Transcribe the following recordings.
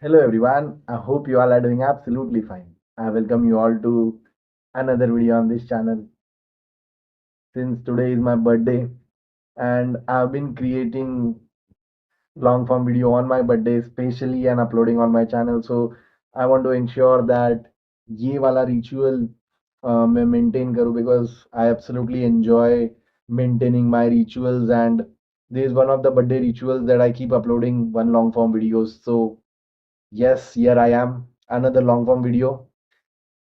Hello everyone, I hope you all are doing absolutely fine. I welcome you all to another video on this channel. Since today is my birthday and I've been creating long form video on my birthday specially and uploading on my channel. So I want to ensure that ये वाला ritual मैं maintain करूँ because I absolutely enjoy maintaining my rituals, and this is one of the birthday rituals that I keep uploading one long form videos. So yes, here I am, another long form video.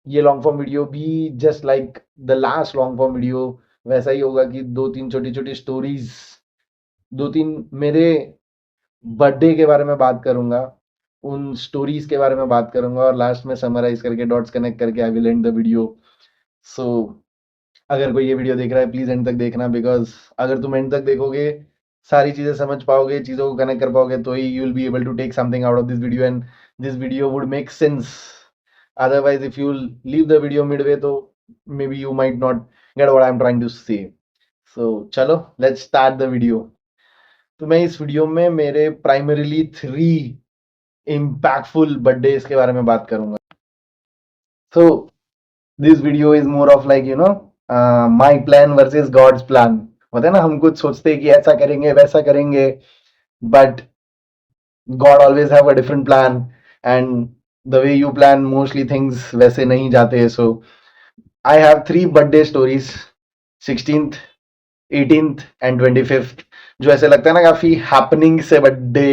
ये long form video भी just like the last long form video वैसा ही होगा कि दो तीन छोटी छोटी stories, दो तीन मेरे बर्थडे के बारे में बात करूंगा, उन स्टोरीज के बारे में बात करूंगा और लास्ट में समराइज करके डॉट्स कनेक्ट करके I will end the video. So अगर कोई ये वीडियो देख रहा है प्लीज एंड तक देखना, बिकॉज अगर तुम एंड तक देखोगे सारी चीजें समझ पाओगे, चीजों को कनेक्ट कर पाओगे, तो ही you will be able to take something out of this video and this video would make sense. Otherwise, if you leave the video midway, तो maybe you might not get what I'm trying to say. So चलो let's start the video. तो मैं इस video में मेरे primarily 3 impactful birthdays के बारे में बात करूंगा. So this video is more of like my plan versus God's plan. होता है ना, हम कुछ सोचते हैं कि ऐसा करेंगे वैसा करेंगे, but God always have a different plan, and the way you plan mostly things वैसे नहीं जाते. So I have 3 birthday stories, 16th, 18th and 25th, जो ऐसे लगता है ना काफी हैपनिंग से बर्थडे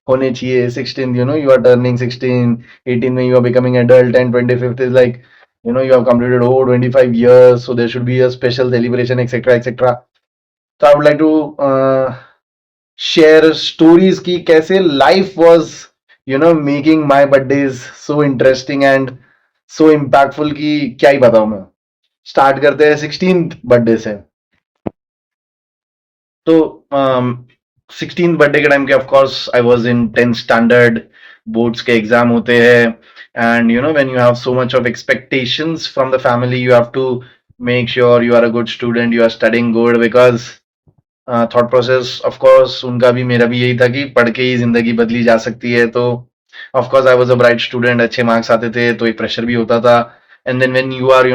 होने चाहिए. 16th, you are turning 16, 18 में you are becoming adult, and 25th is like, you have completed 25 years, so there should be a special celebration, etc., etc. So I would like to share stories की कैसे life was, making my birthdays so interesting and so impactful कि क्या ही बताऊं मैं. Start करते हैं 16th birthday से. तो 16th बर्थडे के टाइम के of course I was in 10th standard. Boards के एग्जाम होते हैं, and when you have so much of expectations from the family, you have to make sure you are a good student, you are studying good, because thought process of course उनका भी मेरा भी यही था कि पढ़ के ही जिंदगी बदली जा सकती है. तो of course I was a bright student, अच्छे मार्क्स आते थे तो एक प्रेशर भी होता था. And then when you are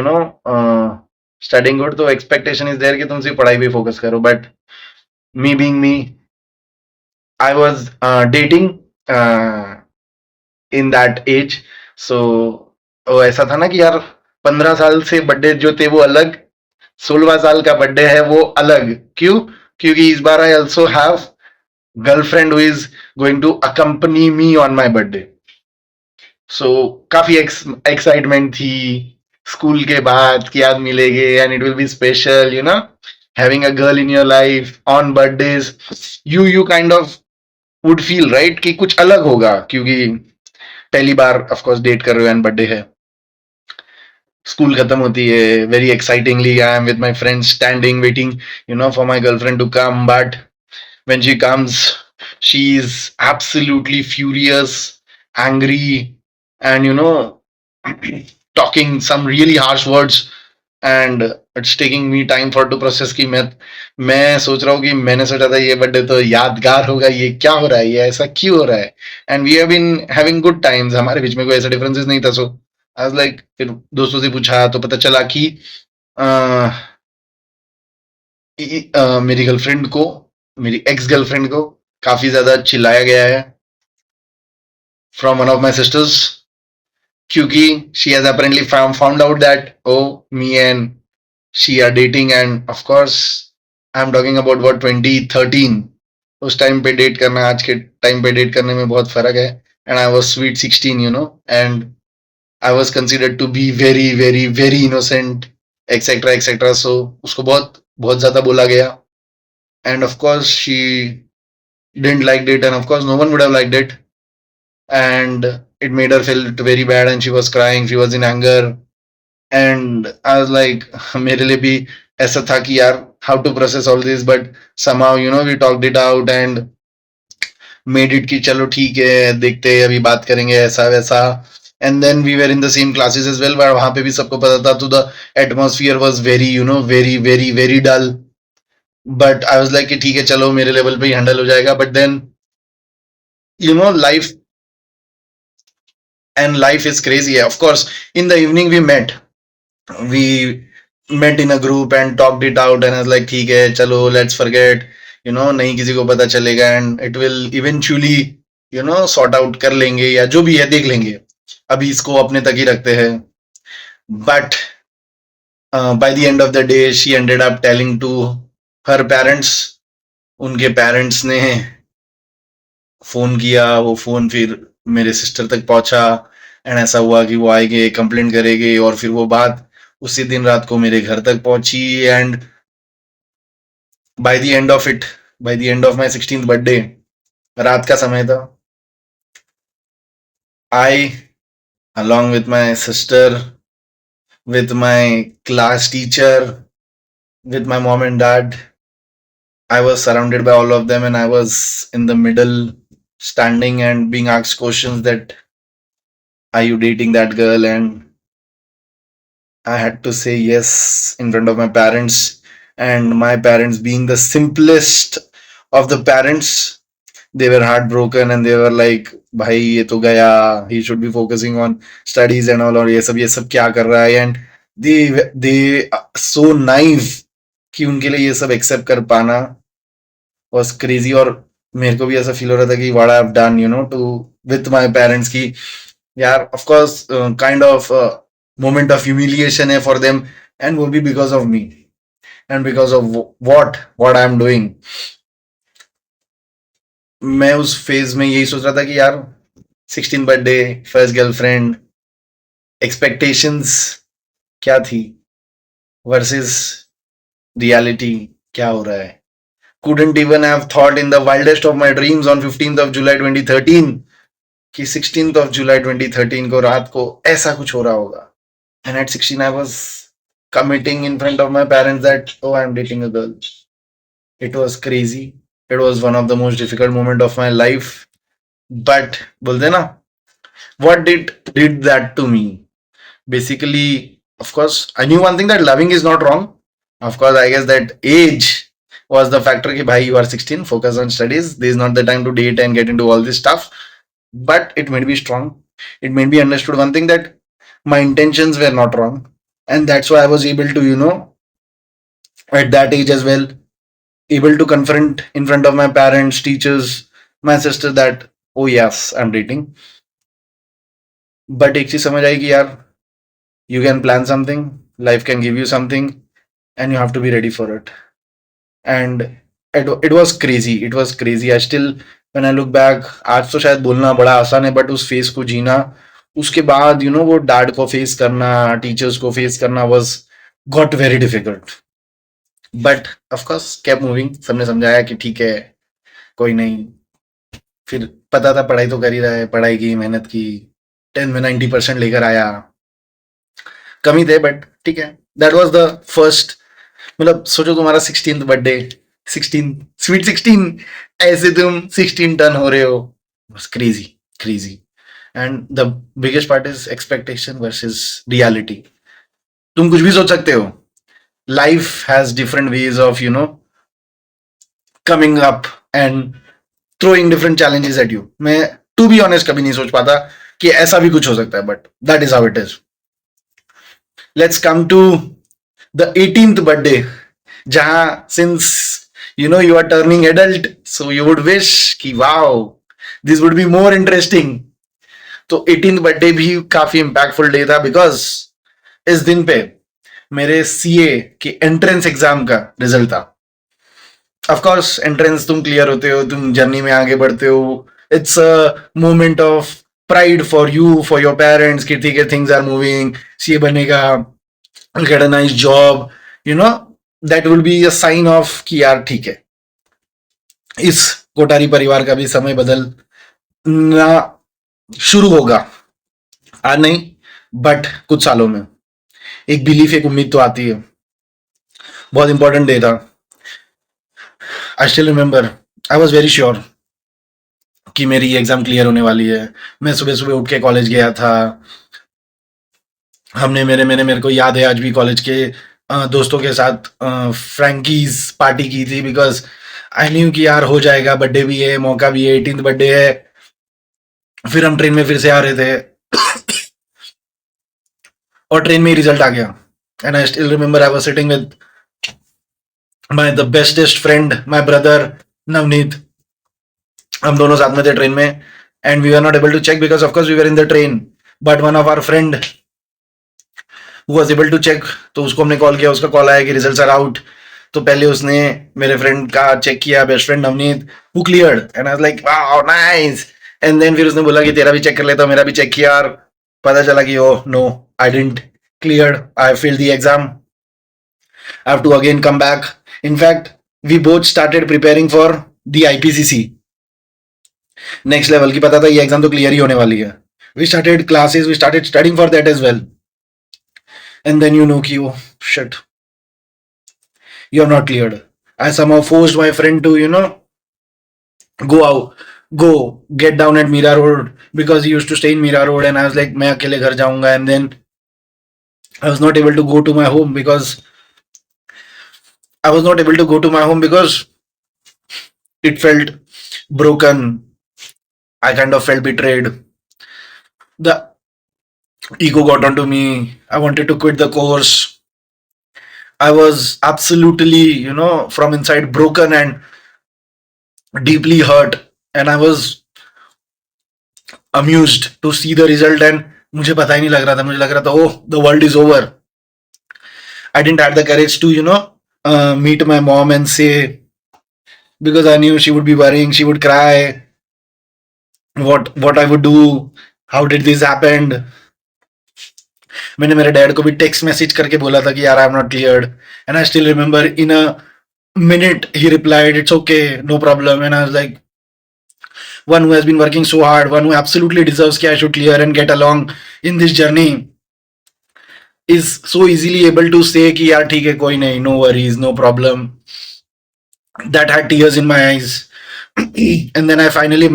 studying good, तो एक्सपेक्टेशन इज देयर कि तुम सिर्फ पढ़ाई पे फोकस करो. But me being me, I was dating in that age. So वो ऐसा था ना कि यार 15 साल से बर्थडे जो थे वो अलग, 16वां साल का बर्थडे है वो अलग. क्यों? क्योंकि इस बार I also have girlfriend who is going to accompany me on my birthday. So काफी एक्साइटमेंट थी स्कूल के बाद कि आज मिलेंगे and it will be special, having a girl in your life on birthdays, you kind of would feel right कि कुछ अलग होगा, क्योंकि पहली बार ऑफ कोर्स डेट कर रहे हो एंड बर्थडे है. स्कूल खत्म होती है, very excitingly I am with my friends standing waiting for my girlfriend to come. But when she comes, she is absolutely furious, angry, and talking some really harsh words, and it's taking me time for to process कि मैं सोच रहा हूँ कि मैंने सोचा था ये बर्थडे तो यादगार होगा, ये क्या हो रहा है, ये ऐसा क्यों हो रहा है. And we have been having good times, हमारे बीच में कोई ऐसा डिफरेंसेस नहीं था. सो आई वाज लाइक, फिर दोस्तों से पूछा तो पता चला कि मेरी गर्लफ्रेंड को, मेरी एक्स गर्लफ्रेंड को काफी ज्यादा चिल्लाया गया है from one of my sisters, क्योंकि she has apparently found out that oh me and she are dating. And of course I am talking about what 2013. उस टाइम पे डेट करना आज के टाइम पे डेट करने में बहुत फर्क है. And I was sweet 16, and I was considered to be very very very innocent, etcetera etcetera. So उसको बहुत बहुत ज्यादा बोला गया. And of course she didn't like it, and of course no one would have liked it, and it made her feel very bad, and she was crying, she was in anger. And I was like मेरे लिए भी ऐसा था कि यार how to process all this, but somehow we talked it out and made it कि चलो ठीक है, देखते हैं, अभी बात करेंगे ऐसा वैसा. And then we were in the same classes as well, but वहां पे भी सबको पता था. तो the atmosphere was very very very very dull. But I was like कि ठीक है चलो मेरे लेवल पे ही हैंडल हो जाएगा. But then life and life is crazy. Of course, in the evening we met in a group and talked it out, and I was like, ठीक है, चलो, let's forget, नहीं किसी को पता चलेगा, and it will eventually, sort out कर लेंगे, या जो भी है देख लेंगे, अभी इसको अपने तक ही रखते हैं. But by the end of the day, she ended up telling to her parents. उनके पेरेंट्स ने फोन किया, वो फोन फिर मेरे सिस्टर तक पहुंचा, एंड ऐसा हुआ कि वो आएंगे, कंप्लेंट करेंगे, और फिर वो बात उसी दिन रात को मेरे घर तक पहुंची. And by the end of it, by the end of my 16th birthday, रात का समय था, आई along with my sister, with my class teacher, with my mom and dad, I was surrounded by all of them, and I was in the middle, standing and being asked questions that, are you dating that girl? And I had to say yes in front of my parents. And my parents, being the simplest of the parents, they were heartbroken, and they were like, भाई ये तो गया, he should be focusing on studies and all, और ये सब क्या कर रहा है. And they so naive कि उनके लिए ये सब एक्सेप्ट कर पाना was crazy. और मेरे को भी ऐसा फील हो रहा था कि what I've done, to with my parents, की यार, of course, kind of moment of humiliation है for them, and will be because of me and because of what I'm doing. मैं उस फेज में यही सोच रहा था कि यार, 16th birthday, first girlfriend, expectations क्या थी वर्सेस रियलिटी क्या हो रहा है. couldn't even have thought in the wildest of my dreams on 15th of July 2013 कि 16th of July 2013 को रात को ऐसा कुछ हो रहा होगा. And at 16 I was committing in front of my parents that, oh, I'm dating a girl. It was crazy. It was one of the most difficult moment of my life. But बोलते ना, what did that to me? Basically, of course, I knew one thing, that loving is not wrong. Of course, I guess that age was the factor कि भाई, you are 16, focus on studies. This is not the time to date and get into all this stuff. But it made me strong. It made me understood one thing, that my intentions were not wrong, and that's why I was able to, at that age as well, able to confront in front of my parents, teachers, my sister, that, oh yes, I'm dating. But एक चीज समझ आई कि यार, you can plan something, life can give you something, and you have to be ready for it. And it was crazy. It was crazy. I still, when I look back, आज तो शायद बोलना बड़ा आसान है, बट उस face को जीना, उसके बाद वो डैड को फेस करना, टीचर्स को फेस करना, was got very difficult. But of course kept moving. सबने समझाया कि ठीक है, कोई नहीं. फिर पता था पढ़ाई तो कर ही रहा है, पढ़ाई की, मेहनत की, 10 में 90% लेकर आया. कमी थे, बट ठीक है. दैट वाज द फर्स्ट, मतलब सोचो तुम्हारा 16th बर्थडे, 16 स्वीट 16, ऐसे तुम 16 टर्न हो रहे हो. बस crazy crazy. And the biggest part is expectation versus reality. तुम कुछ भी सोच सकते हो. Life has different ways of coming up and throwing different challenges at you. मैं टू बी ऑनेस्ट कभी नहीं सोच पाता कि ऐसा भी कुछ हो सकता है, but that is how it is. Let's come to the 18th birthday, जहां since you are turning adult, so you would wish कि wow, this would be more interesting. तो 18th बर्थडे भी काफी इम्पैक्टफुल डे था, because इस दिन पे मेरे सीए के एंट्रेंस एग्जाम का रिजल्ट था. ऑफ कोर्स, एंट्रेंस तुम क्लियर होते हो, तुम जर्नी में आगे बढ़ते हो. It's a moment of pride for you, for your parents कि ठीक है, थिंग्स आर मूविंग, सीए बनेगा, get a nice job, that will be a sign of कि यार ठीक है, इस कोठारी परिवार का भी समय बदलना शुरू होगा. आज नहीं, बट कुछ सालों में एक बिलीफ, एक उम्मीद तो आती है. बहुत इंपॉर्टेंट डे था. I still remember, I was very sure कि मेरी एग्जाम क्लियर होने वाली है. मैं सुबह सुबह उठ के कॉलेज गया था. हमने मेरे को याद है आज भी, कॉलेज के दोस्तों के साथ फ्रैंकीज पार्टी की थी, बिकॉज आई न्यू कि यार हो जाएगा, बर्थडे भी है, मौका भी है, 18th बर्थडे है. फिर हम ट्रेन में फिर से आ रहे थे और ट्रेन में ही रिजल्ट आ गया. And I still remember I was sitting with my the bestest friend, my brother Navneet. हम दोनों साथ में थे ट्रेन में. And we are not able to check because of course we were in the train. But one of our friend who was able to check, तो उसको हमने call किया. उसका कॉल आया कि रिजल्ट्स आर आउट. तो पहले उसने मेरे फ्रेंड का चेक किया, best friend Navneet, who cleared. And I was like wow nice. And then फिर उसने बोला कि तेरा भी चेक कर लेता हूं. मेरा भी चेक किया और पता चला कि oh no, I didn't clear, I failed the exam. I have to again come back. In fact, we both started preparing for the IPCC. Next level की. पता था ये एग्जाम तो क्लियर ही होने वाली है. We started classes, we started studying for that as well. And then you know कि oh shit, you are not cleared. I somehow forced my friend to go out, go get down at Mira Road because he used to stay in Mira Road. And I was like मैं अकेले घर जाऊंगा. And then I was not able to go to my home because it felt broken. I kind of felt betrayed. The ego got onto me. I wanted to quit the course. I was absolutely, from inside broken and deeply hurt. And I was amused to see the result. And मुझे पता ही नहीं लग रहा था. मुझे लग रहा था, oh, the world is over. I didn't have the courage to, meet my mom and say, because I knew she would be worrying, she would cry. What I would do, how did this happen. मैंने मेरे dad को भी text message करके बोला था कि यार I am not cleared. And I still remember in a minute he replied, it's okay, no problem. And I was like, one who has been working so hard, one who absolutely deserves कि I should clear and get along in this journey, is so easily able to say कि यार ठीक है, कोई नहीं, no worries, no problem. That had tears in my eyes. And then I finally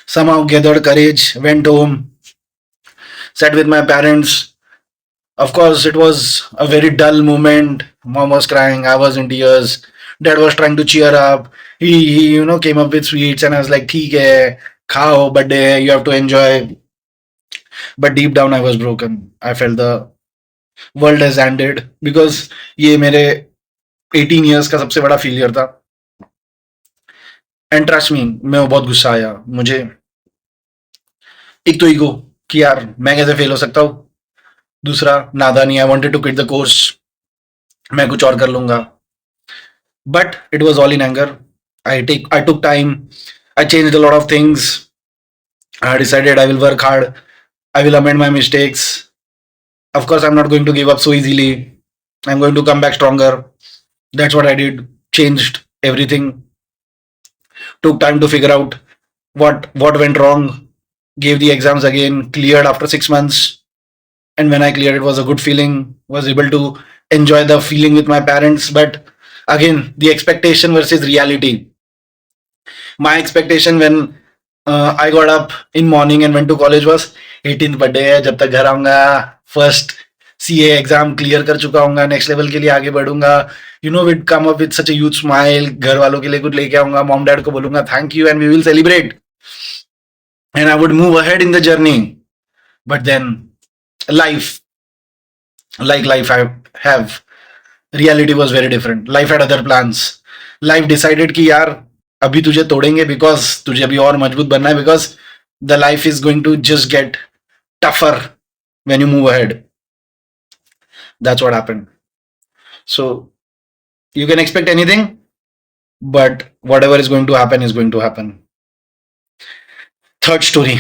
somehow gathered courage, went home, sat with my parents. Of course, it was a very dull moment. Mom was crying, I was in tears. Dad was trying to cheer up. He came up with sweets, and I was like, "ठीक है, खाओ, birthday है, you have to enjoy." But deep down, I was broken. I felt the world has ended because ये मेरे 18 years का सबसे बड़ा failure था. And trust me, मैं बहुत गुस्सा आया मुझे. एक तो ईगो कि यार मैं कैसे फेल हो सकता हूँ. दूसरा नादानी, I wanted to quit the course, मैं कुछ और कर लूंगा. But it was all in anger. I took time. I changed a lot of things. I decided I will work hard. I will amend my mistakes. Of course, I'm not going to give up so easily. I'm going to come back stronger. That's what I did. Changed everything. Took time to figure out what went wrong. Gave the exams again. Cleared after 6 months. And when I cleared, it was a good feeling. Was able to enjoy the feeling with my parents. But again, the expectation versus reality. My expectation when I got up in morning and went to college was 18th birthday है, जब तक घर आऊंगा first CA exam clear कर चुका हूँ, next level के लिए आगे बढ़ूंगा. We'd come up with such a huge smile. घर वालों के लिए कुछ लेके आऊंगा, मॉम डैड को बोलूंगा thank you and we will celebrate. And I would move ahead in the journey. But then life, like life I have, reality was very different. Life had other plans. Life decided कि यार अभी तुझे तोड़ेंगे because तुझे अभी और मजबूत बनना है, because the life is going to just get tougher when you move ahead. That's what happened. So you can expect anything, but whatever is going to happen is going to happen. Third story.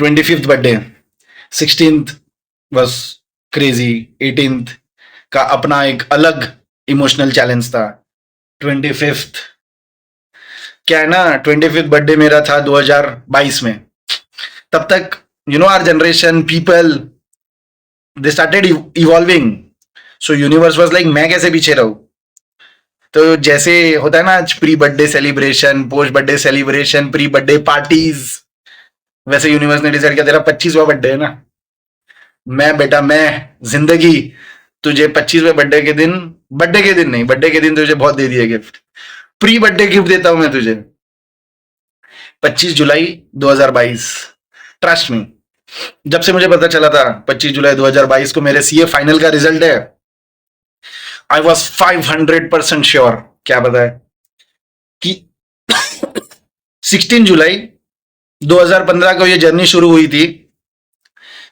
25th birthday. 16th was crazy. 18th का अपना एक अलग emotional challenge था. 25th क्या है ना, 25th birthday मेरा था 2022 में. तब तक our generation people, they started evolving. So universe was like मैं कैसे पीछे रहूं. तो जैसे होता है ना pre birthday celebration, post birthday celebration, pre birthday parties, वैसे यूनिवर्स ने डिसाइड किया तेरा 25वां बर्थडे है ना, मैं जिंदगी तुझे 25वें बर्थडे के दिन तुझे बहुत दे दिए गिफ्ट. प्री बर्थडे गिफ्ट देता हूं मैं तुझे. 25 जुलाई 2022. ट्रस्ट मी, जब से मुझे पता चला था 25 जुलाई 2022 को मेरे सीए फाइनल का रिजल्ट है, आई वॉज 500% श्योर, क्या पता है, कि 16 जुलाई 2015 को ये जर्नी शुरू हुई थी,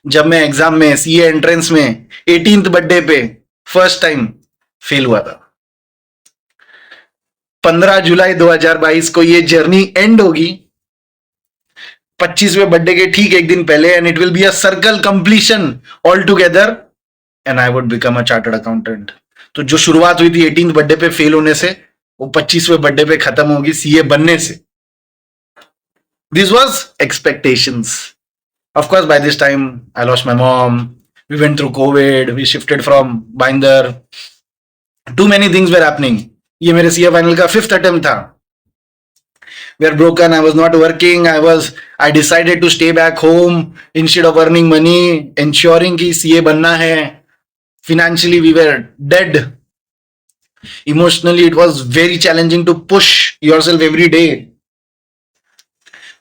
जब मैं एग्जाम में सीए एंट्रेंस में 18th बर्थडे पे फर्स्ट टाइम फेल हुआ था। 15 जुलाई 2022 को ये जर्नी एंड होगी 25वें बर्थडे के ठीक एक दिन पहले, and it will be a circle completion all together, and I would become a chartered accountant. तो जो शुरुआत हुई थी 18th बर्थडे पे फेल होने से, वो 25वें बर्थडे पे खत्म होगी सीए बनने से। This was expectations. Of course, by this time, I lost my mom. We went through COVID. We shifted from Binder. Too many things were happening. ये मेरे सीए फाइनल का 5th attempt था. We were broken. I was not working. I decided to stay back home instead of earning money, ensuring कि CA बनना है. Financially, we were dead. Emotionally, it was very challenging to push yourself every day.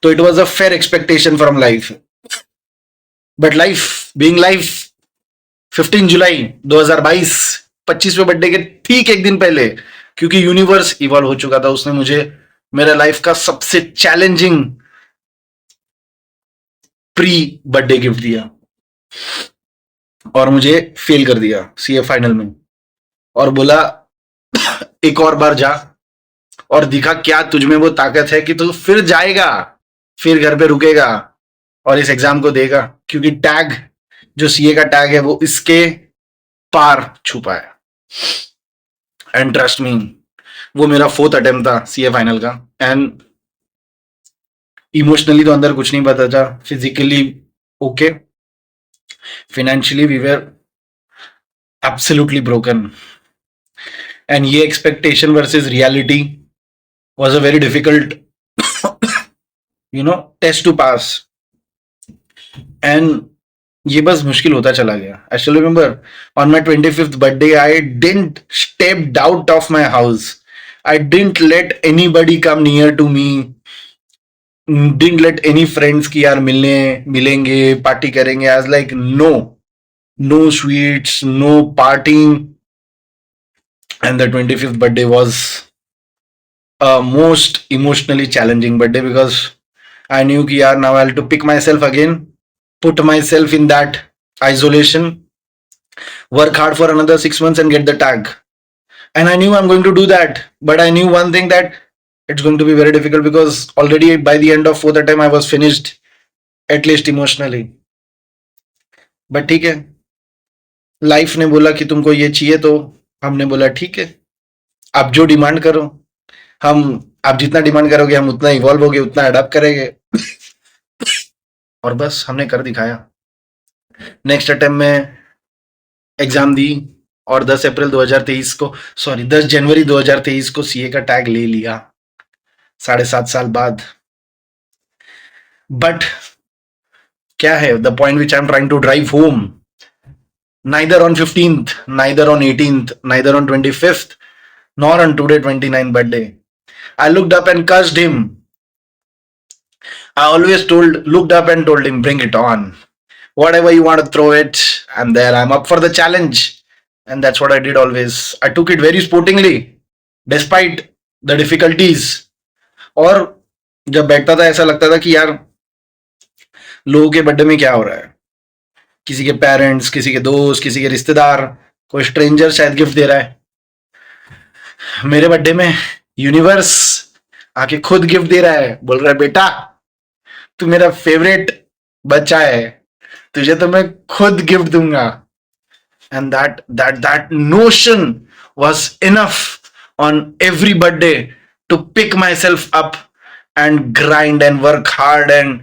So it was a fair expectation from life. But life being life 15 जुलाई 2022 25वें birthday के ठीक एक दिन पहले, क्योंकि यूनिवर्स इवॉल्व हो चुका था, उसने मुझे मेरा लाइफ का सबसे चैलेंजिंग प्री बर्थडे गिफ्ट दिया और मुझे फेल कर दिया सीए फाइनल में, और बोला एक और बार जा और दिखा क्या तुझमें वो ताकत है कि तू फिर जाएगा, फिर घर पे रुकेगा और इस एग्जाम को देगा, क्योंकि टैग जो सीए का टैग है वो इसके पार छुपा है। एंड ट्रस्ट मी, वो मेरा 4th अटेम्प्ट था सीए फाइनल का, एंड इमोशनली तो अंदर कुछ नहीं पता था, physically okay, financially we were absolutely broken, and ये expectation versus reality was a very difficult test to pass, and ये बस मुश्किल होता चला गया। I still remember on my 25th birthday I didn't step out of my house, I didn't let anybody come near to me, didn't let any friends की यार मिलेंगे party करेंगे, I was like no sweets, no partying, and the 25th birthday was a most emotionally challenging birthday because I knew कि यार now I have to pick myself again, put myself in that isolation, work hard for another 6 months and get the tag. And I knew I'm going to do that. But I knew one thing, that it's going to be very difficult because already by the end of 4th attempt I was finished, at least emotionally. But ठीक है, life ने बोला कि तुमको ये चाहिए, तो हमने बोला ठीक है, आप जो डिमांड करो, आप जितना डिमांड करोगे हम उतना इवॉल्व होगे, उतना अडॉप्ट करेंगे। और बस हमने कर दिखाया। नेक्स्ट अटेम्प्ट में एग्जाम दी और 10 जनवरी 2023 को सीए का टैग ले लिया 7.5 साल बाद। बट क्या है the point which I am trying to drive home, neither on 15th, neither on 18th, neither on 25th, nor on today 29th birthday, I looked up and cursed him. I always looked up and told him, bring it on. Whatever you want to throw it, I'm there. I'm up for the challenge. And that's what I did always. I took it very sportingly, despite the difficulties. और जब बैठता था ऐसा लगता था कि यार लोगों के बर्थडे में क्या हो रहा है, किसी के पेरेंट्स, किसी के दोस्त, किसी के रिश्तेदार, कोई स्ट्रेंजर शायद गिफ्ट दे रहा है। मेरे बर्थडे में यूनिवर्स आके खुद गिफ्ट दे रहा है, बोल रहा है बेटा तू मेरा फेवरेट बच्चा है, तुझे तो मैं खुद गिफ्ट दूंगा। And that notion was enough on every birthday to pick myself up and grind and work hard and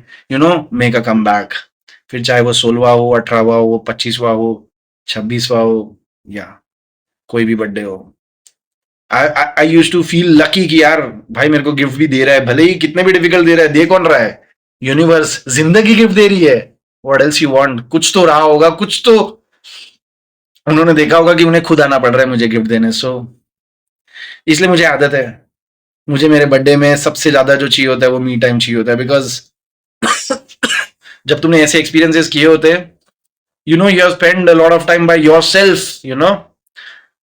make a comeback. फिर चाहे वो 16वां हो, 18वां हो, 25वां हो, 26वां हो, या कोई भी बर्थडे हो, I used to feel lucky कि यार भाई मेरे को गिफ्ट भी दे रहा है, भले ही कितने भी डिफिकल्ट दे रहा है, दे कौन रहा है, यूनिवर्स जिंदगी गिफ्ट दे रही है। व्हाट एल्स यू वांट, कुछ तो रहा होगा, कुछ तो उन्होंने देखा होगा कि उन्हें खुद आना पड़ रहा है मुझे गिफ्ट देने। सो इसलिए मुझे आदत है, मुझे मेरे बर्थडे में सबसे ज्यादा जो चाहिए होता है वो मी टाइम चाहिए होता है, बिकॉज जब तुमने ऐसे एक्सपीरियंसेस किए होते, you know, you have spent a lot of time by yourself, you know,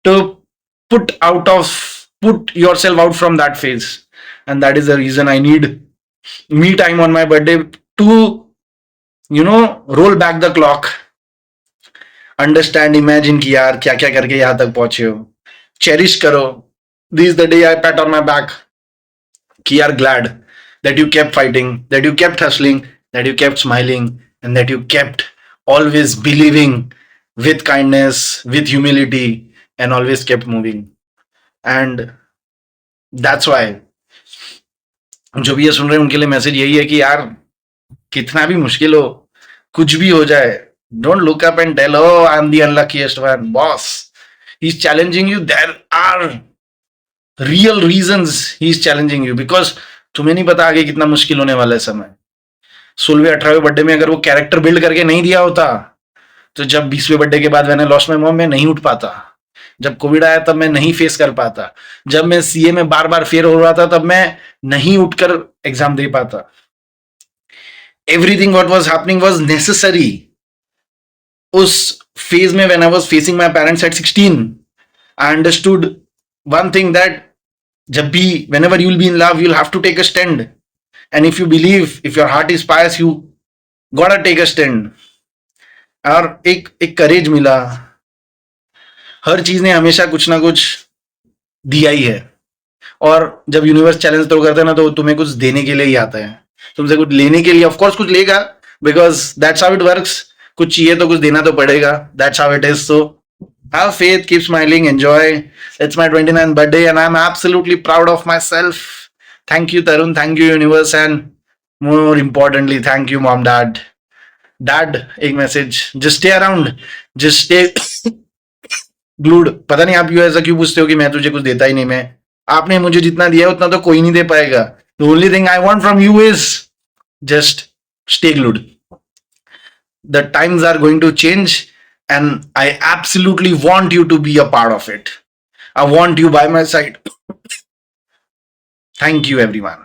to put yourself out from that phase. And that is the reason I need me time on my birthday to, you know, roll back the clock, understand, imagine कि यार क्या क्या करके यहाँ तक पहुंचे हो, cherish करो. This the day I PAT on my back कि यार glad that you kept fighting, that you kept hustling, that you kept smiling, and that you kept always believing with kindness, with humility, and always kept moving. And that's why जो भी ये सुन रहे हैं उनके लिए message यही है कि यार कितना भी मुश्किल हो, कुछ भी हो जाए, don't look up and tell, oh, I'm the unluckiest one. Boss, he's challenging you. There are real reasons he's challenging you, because तुम्हें नहीं पता आगे कितना मुश्किल होने वाला है समय. 16वें 18वें बर्थडे में अगर वो कैरेक्टर बिल्ड करके नहीं दिया होता, तो जब 20वें बर्थडे के बाद मैंने लॉस्ट माय मॉम में नहीं उठ पाता, जब कोविड आया तब मैं नहीं फेस कर पाता, जब मैं सीए में बार बार फेल हो रहा था तब मैं नहीं उठकर एग्जाम दे पाता. Everything what was happening was necessary. उस फेज में when I was facing my parents at 16, I understood one thing, that जब भी whenever you'll be in love, you'll have to take a stand. And if you believe, if your heart is pious, you gotta take a stand. और एक करेज मिला. हर चीज ने हमेशा कुछ ना कुछ दिया ही है. और जब यूनिवर्स चैलेंज थ्रो करता है ना, तो तुम्हें कुछ देने के लिए ही आता है, तुमसे कुछ लेने के लिए ऑफ कोर्स कुछ लेगा, because that's how it works. कुछ चाहिए तो कुछ देना तो पड़ेगा. That's how it is. So have faith, keep smiling, enjoy. It's my 29th birthday and I'm absolutely proud of myself. Thank you Tarun, thank you universe, and more importantly thank you mom, dad. एक message, just stay around, just stay glued. पता नहीं आप ऐसा क्यों पूछते हो कि मैं तुझे कुछ देता ही नहीं. मैं, आपने मुझे जितना दिया उतना तो कोई नहीं दे पाएगा. The only thing I want from you is just stay glued. The times are going to change and I absolutely want you to be a part of it. I want you by my side. Thank you everyone.